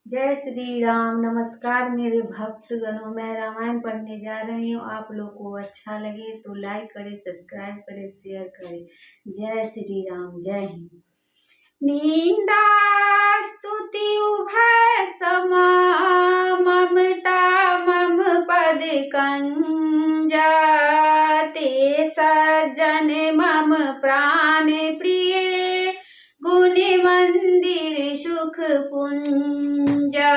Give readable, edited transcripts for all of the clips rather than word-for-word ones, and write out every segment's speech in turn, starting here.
जय श्री राम। नमस्कार मेरे भक्तगणों, मैं रामायण पढ़ने जा रही हूँ। आप लोग को अच्छा लगे तो लाइक करें, सब्सक्राइब करें, शेयर करें। जय श्री राम, जय हिंद। निंदा स्तुति उभय समा, ममता मम पद कंजा, ते सज्जन मम प्राण प्रिय, गुण मंदिर सुख पुंजा।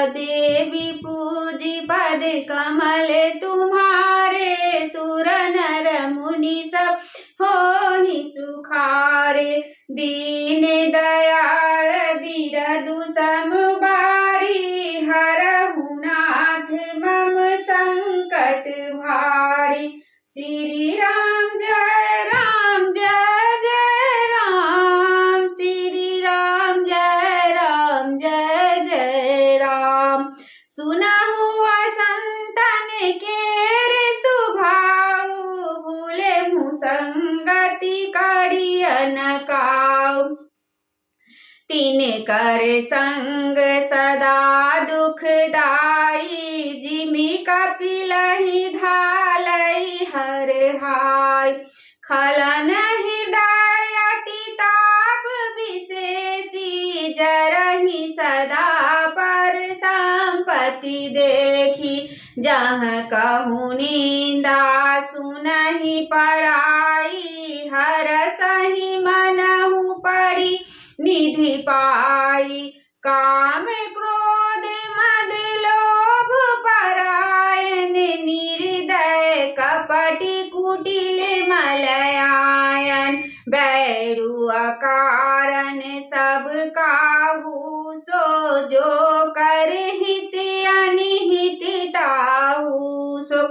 देवी पूजी पद कमल तुम्हारे, सुर नर मुनि सब होहि सुखारे। दीन दयाल बिरदु समबारी, हरहु नाथ मम संकट भारी। श्री राम जय राम, जय जय राम। श्री राम जय राम, जय जय राम। सुनहु संतन केर सुभाऊ, भूले संगति करिय न काऊ। तिन कर संग सदा दुखदाई, जिमि कपिलहि धालई हर हाय। खलन हृदय अति ताप विशेषी, जरहि सदा पर संपत्ति देखी। जहाँ कहूँ निंदा सुनहि पराई, हरसहि मनहु पड़ी निधि पाई। काम क्रोध मद लोभ परायन, निर्दय कपटी कुटिल मलयायन। बैरु अकारण सब काहू, सो जो कर हित अनिहित ताहू सो।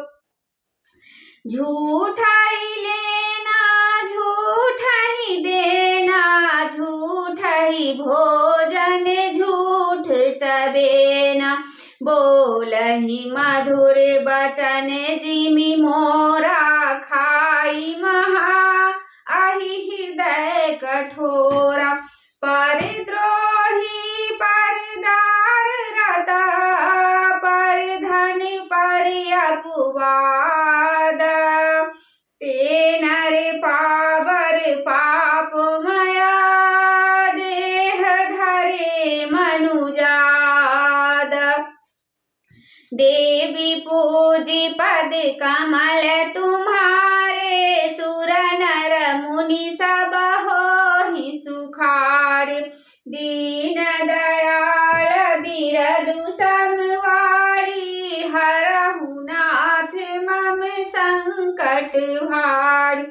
झूठा ही लेना झूठा ही देना, झूठा ही भोजन झूठ चबेना। बोलहि मधुर बचन जिमि मोरा, खाई महा अहि हृदय कठोरा। परद्रोही परदार रता, परधन पर अपवाद। ते नर पावर पापमया, देह धरे मनुजाद। देवी पूजी पद कमल तुम्हारे, सुर नर मुनि सब होहि सुखारे। दीन दयाल बिरदु समवारी, हरहु नाथ मम संकट भारी।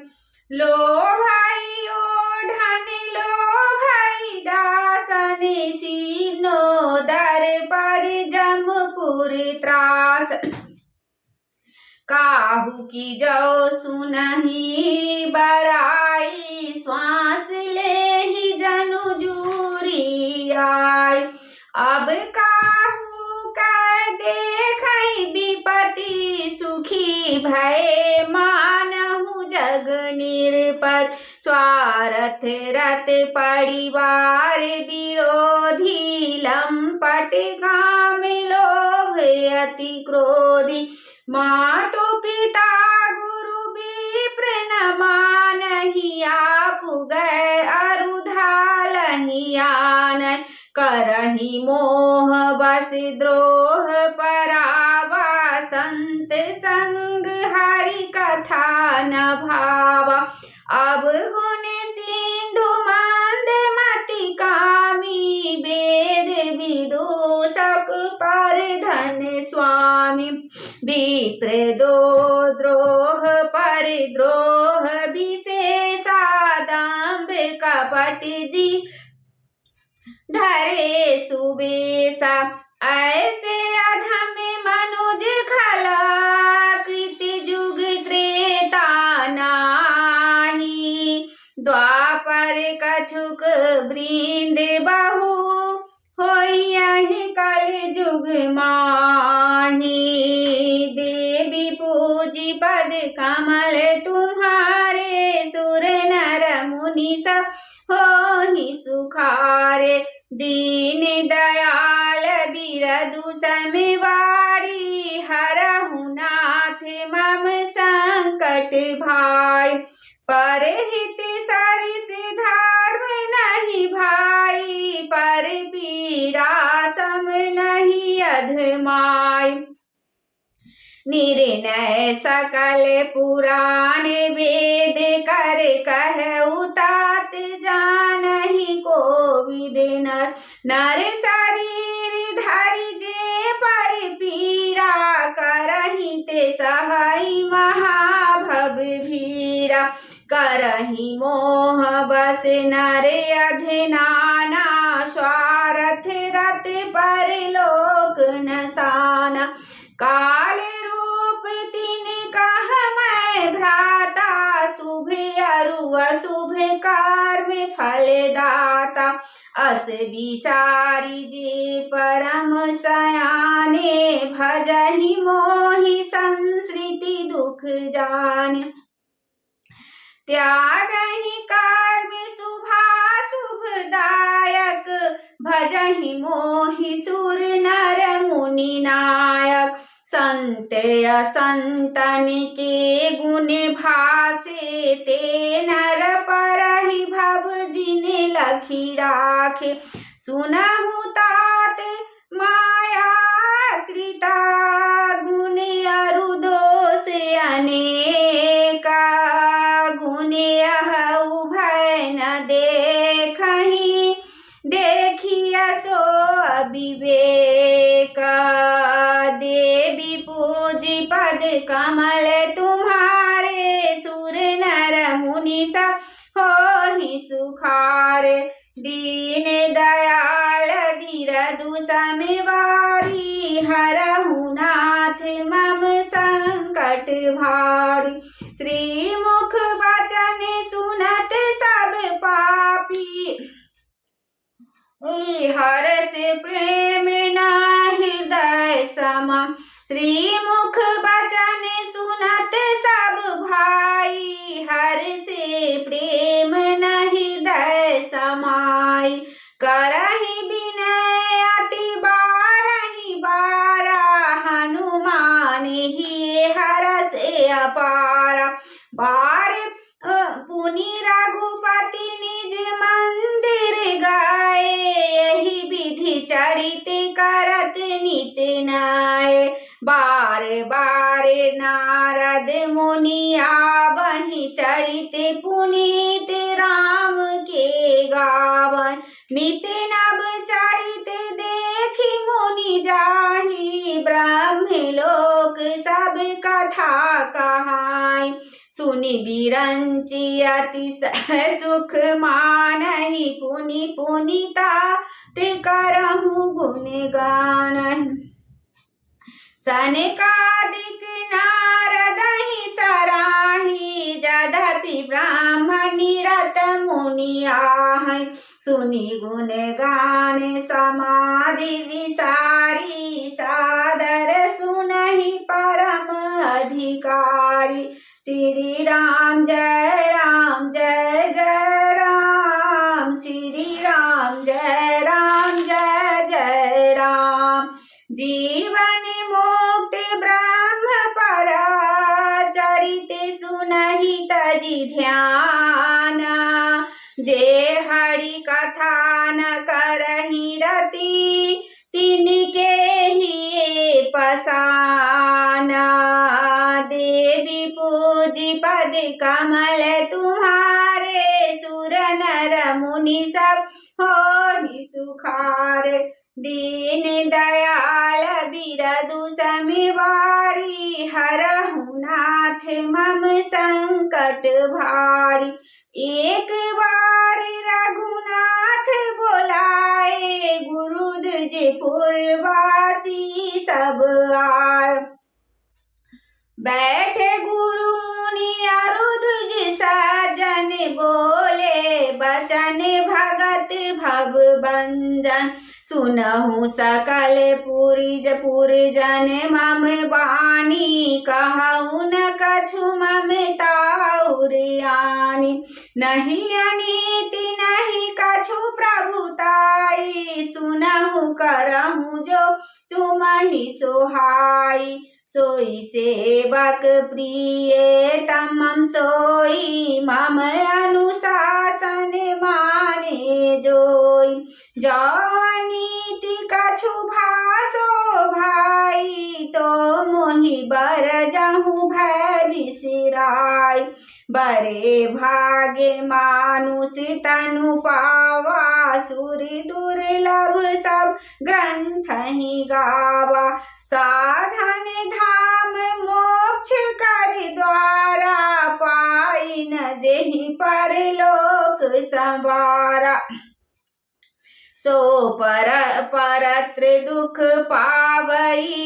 लो भाई ओढ़न लो भाई दासन, सीनो दर पर जमपुर त्रास। काहू की जो सुनहि बराई, श्वास लेहि जनु जूरी आई। अब काहू का देखै विपति, सुखी भय मानहु जग निरपत। स्वार्थ रत परिवार विरोधी, लंपट काम लोभ अति क्रोधी। मातु पिता गुरु विप्र न मानहि, आपु गए अरुधालहि आनहि। करहि मोह बस द्रोह परावा, संत संग हरि कथा न भावा। अब गुण सिंधु मंद मति कामी, वेद विदूषक पर धन स्वामी। विप्र दो द्रोह पर द्रोह विशेषा, दाम्भ कपट जी धरे सुबेसा। ऐसे अधम मनुज खला, कृति जुग त्रेता नाही। द्वापर कछुक वृंद बहु, होई कल जुग माही। देवी पूजी पद कमल तुम्हारे, सुर नर मुनि सब होहि सुखारे। दीन दयाल दुसमवारी हरहु नाथ मम संकट भारी। परहित सरिस धर्म नहीं भाई, पर पीड़ा सम नहीं अधमाई। निर्णय सकल पुराण वेद कर कहु तात जानहि कोविद नर। नर शरीर धरि जे पर पीरा, करहि ते सहई महाभव भीरा। करहि मोह बस नर अधनाना, स्वार्थ रत परलोक नसाना। काल रूप तिन कह मैं भ्राता, शुभ अरु अशुभ कर्म फल दाता। अस विचारी जे परम सयाने, भजहि मोहि संसृति दुख जाने। त्यागहि कर्म शुभदायक, भजहि मोहि सुर नर मुनि नायक। संत असंतन के गुण भासे, ते नर परहि भव जिन लखि राखे। सुनहु तात माया कृता, गुण अरु दोष अनेका। गुण अहु भय न देखहि, देखिया सो अविवेक। देवी पूजी पद कमल तुम्हारे, सुर नर मुनि सब होहि सुखार। दीन दयाल दीरदु समवारी, हरहु नाथ मम संकट भारी। श्रीमुख वचन सुनत सब पापी, हरष प्रेम न हृदय समा। श्रीमुख वचन सुनत सब भाई, हरष प्रेम न हृदय समाई। करहि विनय अति बारहि बारा, हनुमान ही हरष अपारा। बार पुनि रघुपति निज मंदिर गाए, यही विधि चरित करत नित नाय। बार बार नारद मुनि आवहि, चरित पुनीत राम के गावन। नित नव चरित देखि मुनि जाहि, ब्रह्मलोक सब कथा कहाई। सुनि बिरंचि अतिशय सुख मानहि, पुनि पुनिता ते करहु गुण गान। सनकादिक नारदहि सराहि, जदपि ब्राह्मण निरत मुनि आहै। सुनि गुण गान समाधि विसारी, सादर सुनहि परम अधिकारी। श्री राम जय राम जय जय राम, श्री राम जय राम। जीवन मुक्ति ब्रह्म परा, चरित सुनहि तजि ध्याना। जे हरि कथा न करहि रति, तिनके ही पसाना। देवी पूजी पद कमल तुम्हारे, सुर नर मुनि सब होहि सुखार। दीन दयाल बिरदु समवारी, हरहु नाथ मम संकट भारी। एक बार रघुनाथ बोलाए, गुरुद्वजपुर वासी सब आए। बैठे गुरु मुनि अरुद्वज सज्जन, बोले बचन भगत भव बंजन। सुनहु सकल पुरजन मम बानी, कहु न कछु ममताउरियानी। नहीं अनीति नहीं कछु प्रभुताई, सुनहु करहु जो तुम ही सोहाई। सोई सेवक प्रिय तमम सोई, मम अनुशासन माने जोई। जो नीति कछु भासो भाई, तो मोहि बर जहु भय बिसराई। बरे भागे मानुष तनु पावा, सुर दुर्लभ सब ग्रंथ ही गावा। साधन धाम मोक्ष कर द्वारा, पाई न जेहि परलोक संवारा। सो परत्र दुख पावई,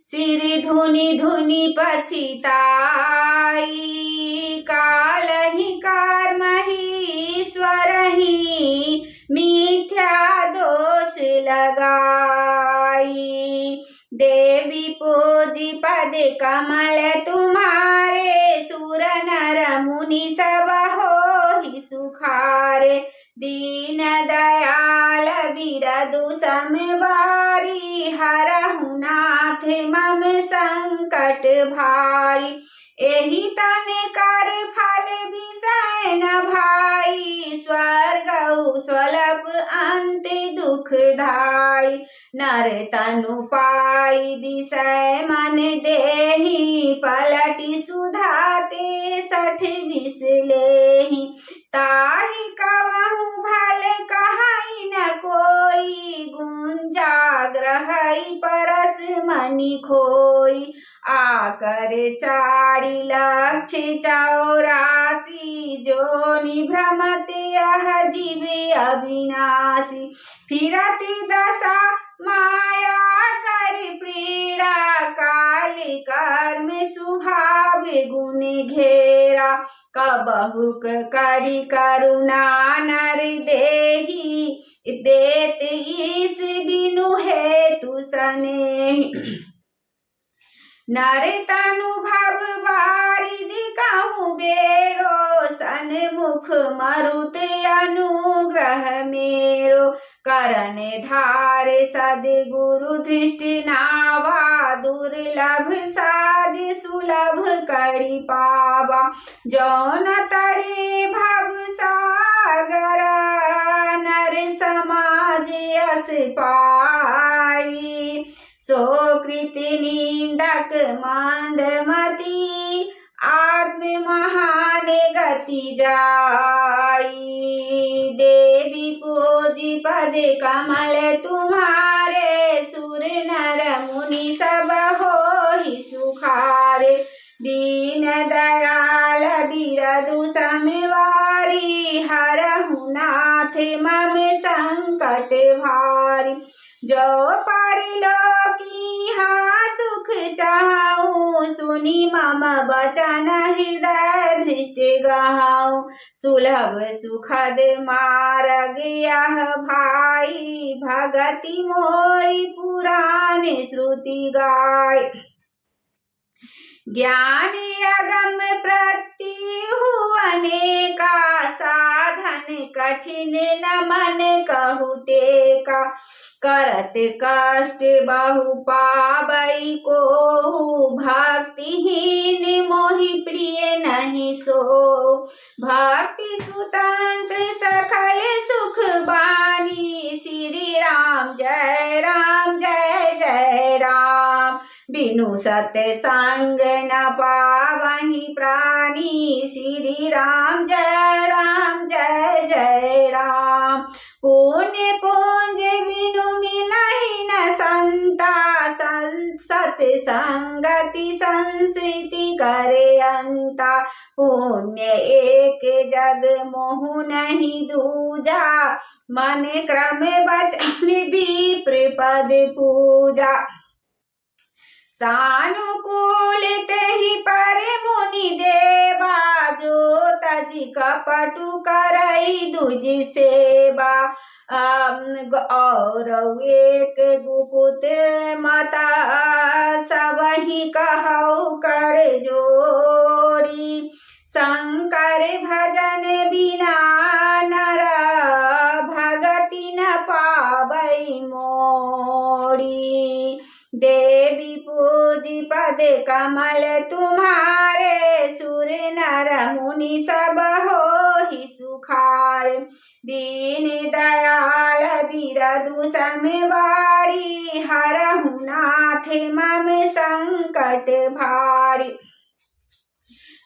सिर धुनि धुनि पछिताई। कालहि कर्म ही ईश्वर ही, मिथ्या दोष लगाई। देवी पूजी पद कमल तुम्हारे, सुर नर मुनि सब होहि सुखारे। दीन दयाल बिरदु समबारी, हरहु नाथ मम संकट भारी। एहि तन कर फल विषय न भाई, स्वर्ग स्वल्प अंत दुखदाई। नर तनु पाई विषय मन देहि, पलटि सुधाते 60 लेहि। ताहि कवहु भल कहई न कोई, गुंजाग्रहई परस मनि खोई। आकर 4,84,000, जोनि भ्रमत यह जीव अविनाशी। फिरति दशा माया कर प्रीड़ा, काल कर्म स्वभाव गुण घेरा। कबहु करि करुणा नर देहि, देत ईश बिनु हेतु सनेहि। नर तनु भव बारिधि कहु बेरो, सन्मुख मरुत अनुग्रह मेरो। करन धार सद्गुरु दृष्टि नावा, दुर्लभ साज सुलभ करि पावा। जौन तरे भव सागर, नर समाज यस पाई। सो कृति निंदक मंदमती, आत्म महान गति जाई। देवी पूजी पद कमल तुम्हारे, सुर नर मुनि सब होहि सुखारे। दीन दयाल बिरदु समवारी, हरहु नाथ मम संकट भारी। जो परलोकी हाँ सुख चाहूं, सुनि मम बचन हृदय दृष्टि गहाऊं। सुलभ सुखद मार्ग यह भाई, भगति मोरी पुराण श्रुति गाय। ज्ञान अगम प्रत्यहु अनेका, साधन कठिन न मन कहु टेका। करत कष्ट बहु पावई कोहु, भक्तिहीन मोहि प्रिय नहीं सो। भक्ति सुतंत्र सखल सुख बानी, श्री राम जय राम जय जय राम। बिनु सत्य संग न पावहि प्राणी, श्री राम जय जय राम। पुण्य पुंज बिनु मिलहि न संता, सत संगति संसृति करे अंता। पुण्य एक जग मोहु नहीं दूजा, मन क्रम बचन विप्र पद पूजा। सानुकूल तेहि पर मुनि देवा, जो तजी कपटु करई दुजि सेवा। और एक गुपुत माता, सबहि कहु कर जोड़ी। शंकर भजन बिना नर, भगति न पावै मोड़ी। देवी पूजी पद कमल तुम्हारे, सुर नर मुनि सब होहि सुखारे। दीन दयाल बिरदु समवारी, हरहु नाथ मम संकट भारी।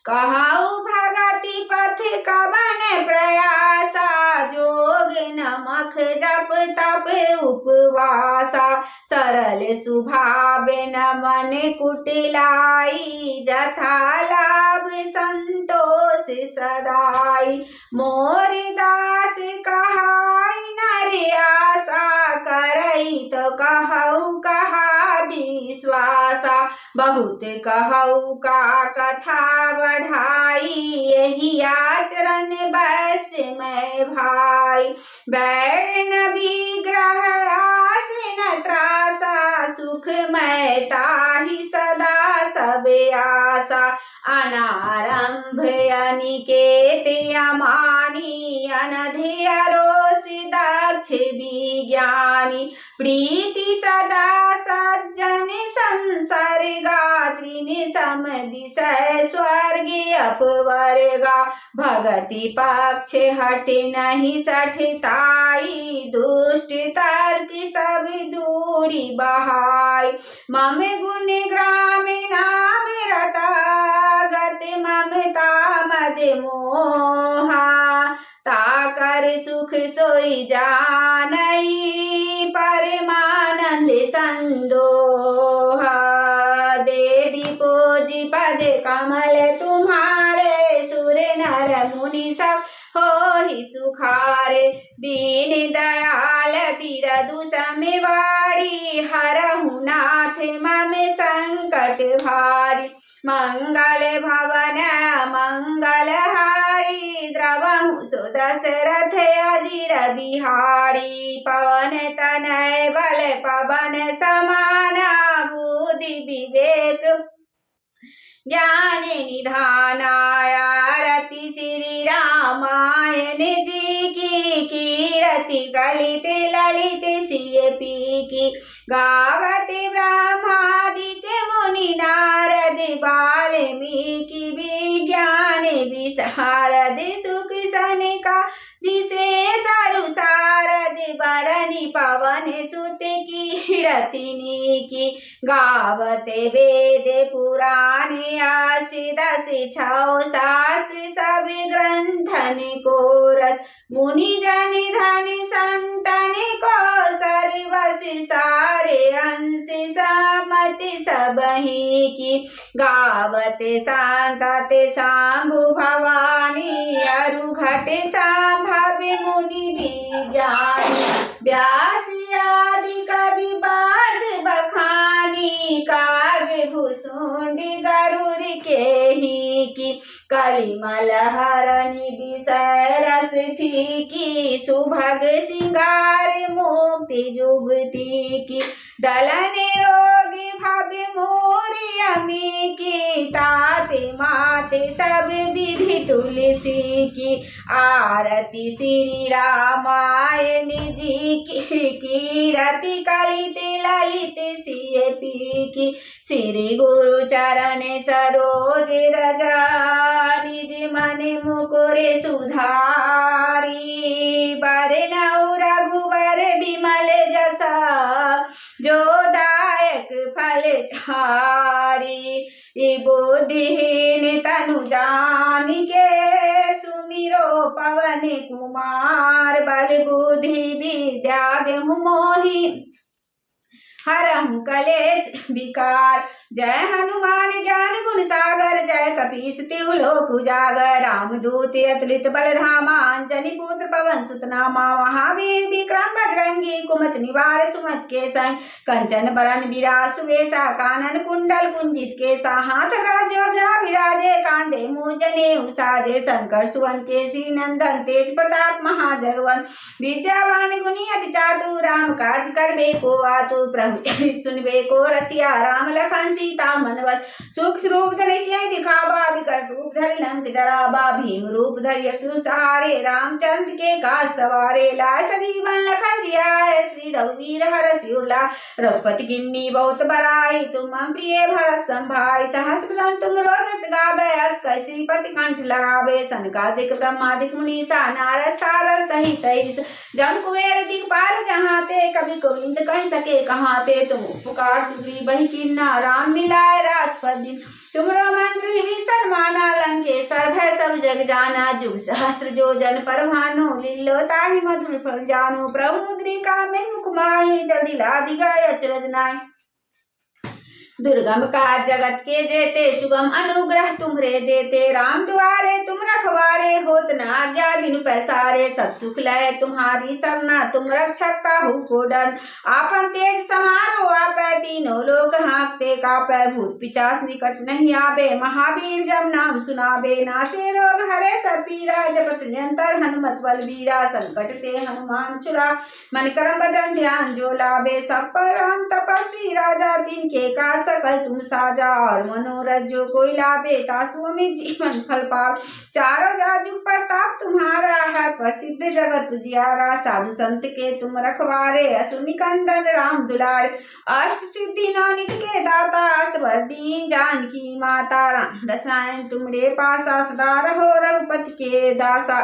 कहु भगति पथ कवन प्रयासा, जोग नमक जप तप उपवासा। सरल सुभाव न मन कुटिलाई, जथा लाभ संतोष सदाई। मोर दास कहाई नर आशा, करई तो कहु कहा विश्वासा। बहुत कहु का कथा बढ़ाई, यही आचरण बस में भाई। बैर न विग्रह आसन त्रासा, सुख में ताहि सदा सब आशा। अनारंभ अनिकेत अमानी, अनधियरोष दक्ष विज्ञानी। प्रीति सदा सज्जन संसर्गा, त्रिनि सम विषय स्वर्ग अपवर्गा। भगति पक्ष हट नहीं सठताई, दुष्ट तर्क सब दूरी बहाई। मम गुण ग्राम नाम रता, गत ममता मद मोहा। ताकर सुख सोई जानई, परमानंद संदोहा। देवी पूजी पद कमल तुम्हारे, सुर नर मुनि सब होहि सुखारे। दीन दयाल बिरदु समवारी, हरहु नाथ मम संकट भारी। मंगल भवन मंगल हारी, द्रवहु सुदशरथ अजिर बिहारी। पवन तनय बल पवन समाना, बुद्धि विवेक ज्ञान निधाना। आरती श्री रामायण जी की, कीरति कलित ललित सिय पी की। गावत ब्रह्मादिक मुनि नारद, वाल्मीकि विज्ञान विशारद। सुख सनका दिसे सरु सारद, बरनि पवन सुत कीरतिनी की। गावते वेद पुराण अष्टदश छौ, शास्त्र सब ग्रंथन को रस। मुनि जन धन संतन को सर्वस, सारे अंश समति सबहि की। गावते शांतते शांभु भवानी, अरु घट संभव मुनि विज्ञानी। व्यास आदि कवि बाज बखानी, काग भुसुंडी गरुड़ केहि की। कलिमल हरनि विषय रस फीकी, सुभग सिंगार मुक्ति जुगती की। दलन रोग भव मोर अमी की, ताते माते सब विधि तुलसी की। आरती श्री रामायण जी की, कीरति कलित ललित सिय पी की। श्री गुरु चरण सरोज रजा, निज मन मुकुर सुधारी। बरनउँ रघुबर बिमल जसा, जो दायक फल चारि। बुद्धिहीन तनु जानिके, सुमिरो पवन कुमार। बल बुद्धि विद्या देहु मोहि, हरहु कलेश विकार। जय हनुमान ज्ञान गुण सागर, जय कपीस तिहु लोक उजागर। रामदूत अतुलित बल धामा, अंजनी पुत्र पवन सुत नामा। महावीर विक्रम बजरंगी, कुमति निवार सुमति के संग। कंचन बरन बिराज सुबेसा, कानन कुंडल कुंजित केसा। हाथ राजोध्या विराजे, कांधे मूंज जनेऊ साजे। शंकर सुवन केसरी नंदन, तेज प्रताप महाजगवन। विद्यावान गुणी अति चातु, राम काज करबे को आतु। प्रभु सुनबे को रसिया, राम लखन सीता मन बस। सूक्ष्म रूप धरि सियहि दिखावा, विकट रूप धरि लंक जरावा। भीम रूप धरि असुर सहारे, रामचंद्र के काज सवारे। लाए सजीवन लखन जियाए, श्री रघुवीर हरषि उर लाए। रघुपति किन्नी बहुत बड़ाई, तुम मम प्रिय भरत संभाई। सहस बदन तुम रोजस गावे, अस कहि श्रीपति कंठ लगावे। सनकादिक ब्रह्मादिक मुनीसा, नारद सारद सहित ईश। जम कुबेर दिखपाल जहाँ ते, कवि गोविंद कह सके कहाँ ते। तुम उपकार सुग्रीव बहि कीन्हा, राम मिलाए राजपद दीन्हा। तुमरो मंत्र विभीषण माना, लंकेश्वर भय सब जग जाना। जुग सहस्त्र जो जन पर भानु, लील्यो ताहि मधुर फल जानु। प्रभु मुद्रिका मिल मुख माहि, जल्दी लादि गए अचरज नाहि। दुर्गम काज जगत के जेते, सुगम अनुग्रह तुम्हरे देते। राम दुआरे तुम रखवारे, होत न आज्ञा बिनु पैसारे। सब सुख लय तुम्हारी सरना, तुम रक्षक काहू को डर। आपन तेज समारो आपै, तीनों लोक हाँकते कापै। भूत पिशाच निकट नहीं आवे, महावीर जब नाम सुनावे। नासे रोग हरे सब पीरा, जपत निरंतर हनुमत बलबीरा। संकट ते हनुमान छुड़ा, मन क्रम भजन ध्यान जो लावे। सब पर राम तपस्वी राजा, तिनके काज सकल तुम साजा। और मनोरथ जो कोई लावे, तासु अमित जीवन फल पावे। चारों जाजू प्रताप तुम्हारा है, प्रसिद्ध जगत उजियारा। साधु संत के तुम रखवारे, असुर निकंदन राम दुलारे। अष्ट सिद्धि नौ निधि के दाता, असवर दीन जानकी माता। राम रसायन तुमरे पासा, सदा रहो रघुपति के दासा।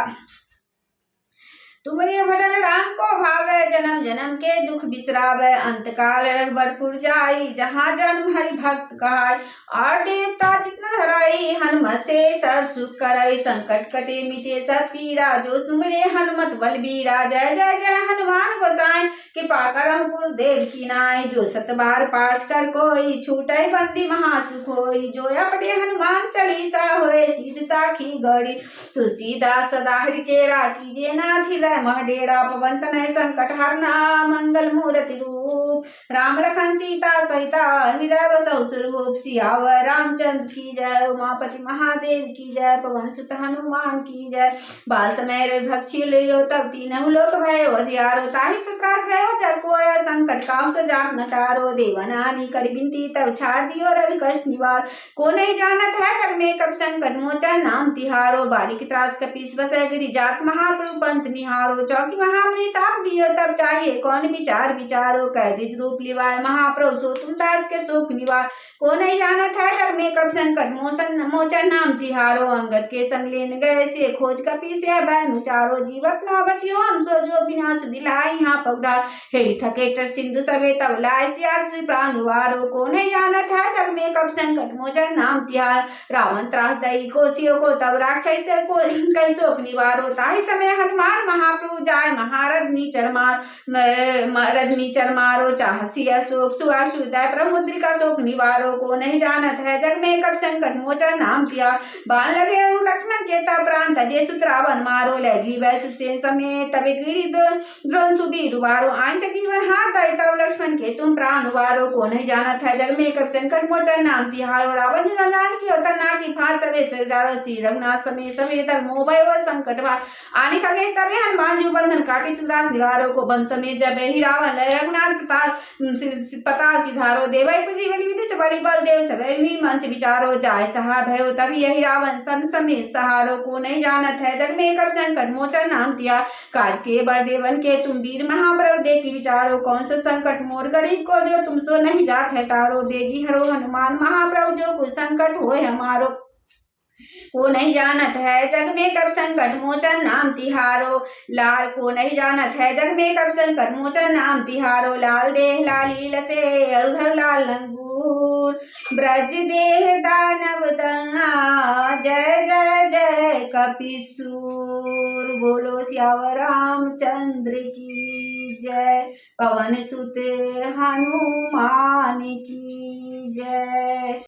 तुमरे भजन राम को भावे, जन्म जन्म के दुख बिसरावे। अंत काल रघुबरपुर जाई, जहाँ जन्म हरि भक्त कहाई। और देवता चित्त धराई, हनुमत से सर्व सुख करई। संकट कटे मिटे सब पीरा, जो सुमरे हनुमत बलबीरा। जय जय जय हनुमान गोसाई, कृपा करहु गुरुदेव की नाई। जो सत बार पाठ कर कोई, छूटै बंदी महासुख होई। जो अपने हनुमान चालीसा, होए सिद्ध साखी गौरी। तुलसीदास सदा हरि चेरा, कीजे नाथ हृदय मह डेरा। पवन तनय संकट हरना, मंगल मूर्ति रूप। राम लखन सीता सहिता, हृदय बसहु सुरभूप। सियावर रामचंद्र की जय, उमापति महादेव की जय। पवन सुत हनुमान की जय। बाल समय रविभक्षी लियो, तब तीनहु लोक भयो अधियारो। ताहि त्रास भयो जग कोय, संकट काहू सजात न टारो। देवनानी कर बिनती, तब छाड़ दियो रवि कष्ट निवार। को नहीं जानत है जग में, कब संकट मोचन नाम तिहारो। बालिक त्रास कपीस बसै, गिरि जात महाप्रभु पंथ निहारो। चौकी महामुनि साप दियो, तब चाहिए कौन विचार विचारो। कह दिज रूप लिवाय महाप्रभु, सो तुम दास के शोक निवार। को नहीं जानत है जग में, कब संकट मोचन नाम तिहारो। अंगद के संग लेन गए से, खोज कपीस बैनु चारो। जीवत ना बचियो हम सो, जो विनाश दिलाई यहाँ पगदा। हेड़ी थके टर सिंधु सभे, तब लाय सियास प्राण उबारो। को नहीं जानत है जग में, कब संकट मोचन नाम तिहार। रावण त्रास दई कोसियो को, तब राक्षस को कई शोक निवारो। ताहि समय हनुमान महाप्रभु जाय, महारथ नीचर मार। रजनी चर मारो, चाहत सिया शोक सुआसुदय। प्रमुद्रिका शोक निवारो। को नहीं जानत है जग में, कब संकट मोचन नाम तिहार। बाण लगे लक्ष्मण के, तब प्राण तजे सुत रावण मारो। लगी वै सुसेन समेत, तबे गिरि द्रोण सुबीर उबारो। आन से जीवन हाथ दई, तब लक्ष्मण के तुम प्राण उबारो। को नहीं जानत है जग में, कब संकट मोचन नाम तिहारो। रावण जनान की उतना की फांस सवे सिर डारो। श्री रघुनाथ समेत सवे दर मोह व संकट भार। आने खगे तबे हनुमान जी बंधन काटी, सुदास निवारो। को बंध समेत जब ही रावण रघुनाथ पता सिधारो। देवै पुजीवनि विधि बलि बल देव, सबै मंत्र विचारो। जाय सहा भयो, तभी यही रावण सन समेत सहारो। को नहीं जानत है जग में, कब संकट मोचन नाम तिहार। काज के बड़ देवन के, तुम वीर महाप्रभु देखि विचारो। कौन सो संकट मोर गरीब को, जो तुम सो नहीं जात है टारो। देगी हरो हनुमान महाप्रभु, जो कुछ संकट होए हमारो। को नहीं जानत है जग में, कब संकट मोचन नाम तिहारो। लाल को नहीं जानत है जग में, कब संकट मोचन नाम तिहारो। लाल देह लाली लसे, अरुधर लाल लंगूर। ब्रज देह दानव दना, जय जय जय कपीसूर। बोलो सियावर रामचंद्र की जय। जय। पवन सुत हनुमान की जय।